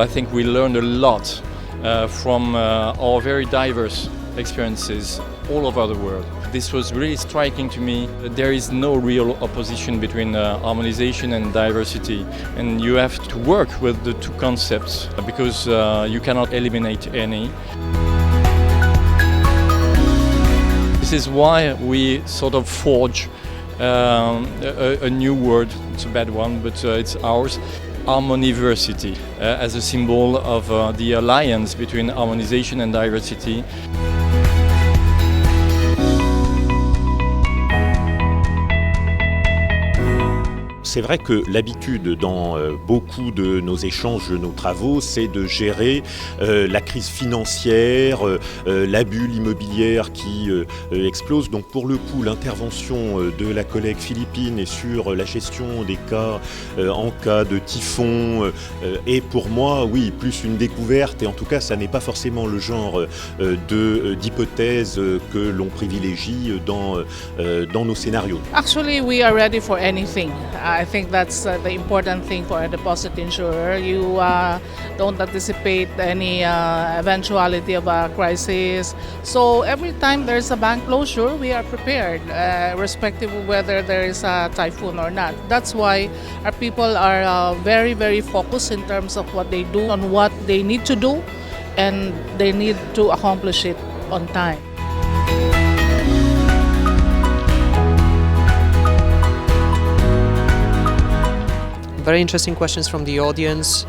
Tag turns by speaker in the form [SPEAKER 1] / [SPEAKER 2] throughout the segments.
[SPEAKER 1] I think we learned a lot from our very diverse experiences all over the world. This was really striking to me. There is no real opposition between harmonization and diversity, and you have to work with the two concepts because you cannot eliminate any. This is why we sort of forge a new word. It's a bad one, but it's ours. Harmoniversity as a symbol of the alliance between harmonization and diversity.
[SPEAKER 2] C'est vrai que l'habitude dans beaucoup de nos échanges, de nos travaux, c'est de gérer la crise financière, la bulle immobilière qui explose. Donc pour le coup, l'intervention de la collègue philippine et sur la gestion des cas en cas de typhon est pour moi, oui, plus une découverte. Et en tout cas, ça n'est pas forcément le genre d'hypothèse que l'on privilégie dans nos scénarios.
[SPEAKER 3] Actually, we are ready for anything. I think that's the important thing for a deposit insurer. You don't anticipate any eventuality of a crisis. So every time there's a bank closure, we are prepared, irrespective of whether there is a typhoon or not. That's why our people are very, very focused in terms of what they do, on what they need to do, and they need to accomplish it on time.
[SPEAKER 4] Very interesting questions from the audience,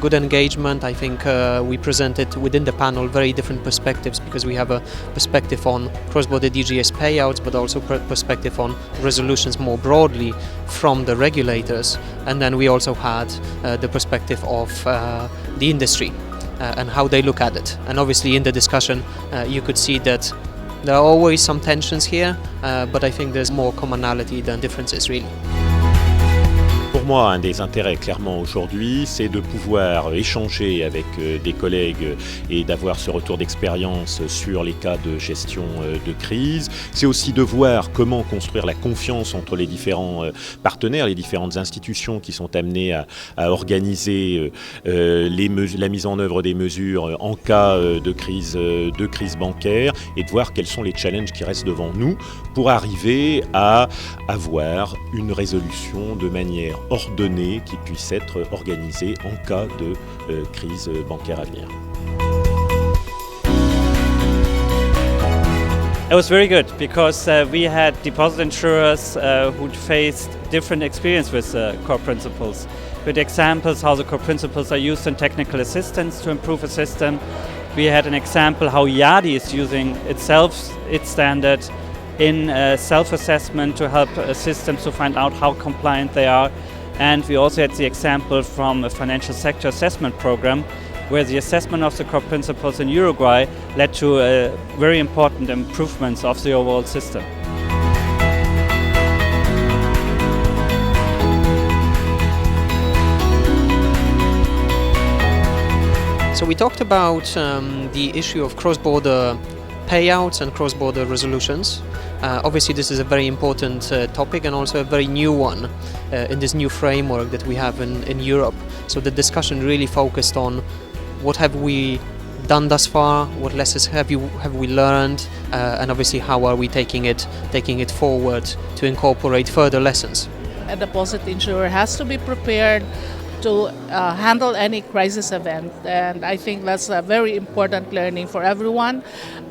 [SPEAKER 4] good engagement. I think we presented within the panel very different perspectives because we have a perspective on cross-border DGS payouts, but also perspective on resolutions more broadly from the regulators. And then we also had the perspective of the industry and how they look at it. And obviously in the discussion you could see that there are always some tensions here, but I think there's more commonality than differences really.
[SPEAKER 2] Pour moi, un des intérêts clairement aujourd'hui, c'est de pouvoir échanger avec des collègues et d'avoir ce retour d'expérience sur les cas de gestion de crise. C'est aussi de voir comment construire la confiance entre les différents partenaires, les différentes institutions qui sont amenées à organiser la mise en œuvre des mesures en cas de crise bancaire et de voir quels sont les challenges qui restent devant nous pour arriver à avoir une résolution de manière ordonnée qui puisse être organisée en cas de crise bancaire à venir.
[SPEAKER 5] It was very good because we had deposit insurers who faced different experience with core principles. With examples how the core principles are used in technical assistance to improve a system. We had an example how IADI is using its standard in self-assessment to help systems to find out how compliant they are. And we also had the example from a financial sector assessment program where the assessment of the core principles in Uruguay led to very important improvements of the overall system.
[SPEAKER 4] So we talked about the issue of cross-border payouts and cross-border resolutions. Obviously this is a very important topic and also a very new one in this new framework that we have in Europe. So the discussion really focused on what have we done thus far, what lessons have we learned, and obviously how are we taking it forward to incorporate further lessons.
[SPEAKER 3] A deposit insurer has to be prepared to handle any crisis event, and I think that's a very important learning for everyone.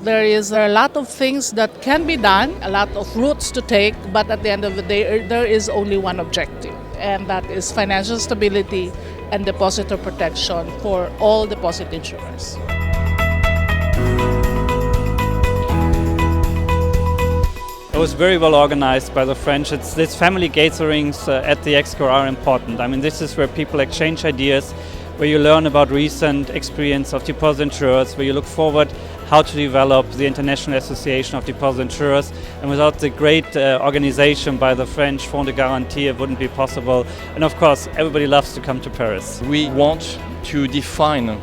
[SPEAKER 3] There are a lot of things that can be done, a lot of routes to take, but at the end of the day there is only one objective, and that is financial stability and depositor protection for all deposit insurers.
[SPEAKER 5] It was very well organized by the French. These family gatherings at the Exco are important. I mean, this is where people exchange ideas, where you learn about recent experience of deposit insurers, where you look forward how to develop the International Association of Deposit Insurers, and without the great organization by the French Fonds de Garantie it wouldn't be possible. And of course everybody loves to come to Paris.
[SPEAKER 1] We want to define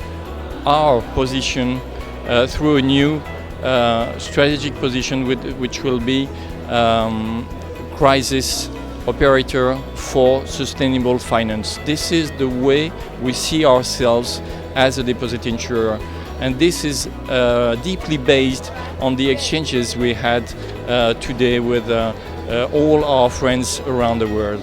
[SPEAKER 1] our position through a new strategic position which will be crisis operator for sustainable finance. This is the way we see ourselves as a deposit insurer, and this is deeply based on the exchanges we had today with all our friends around the world.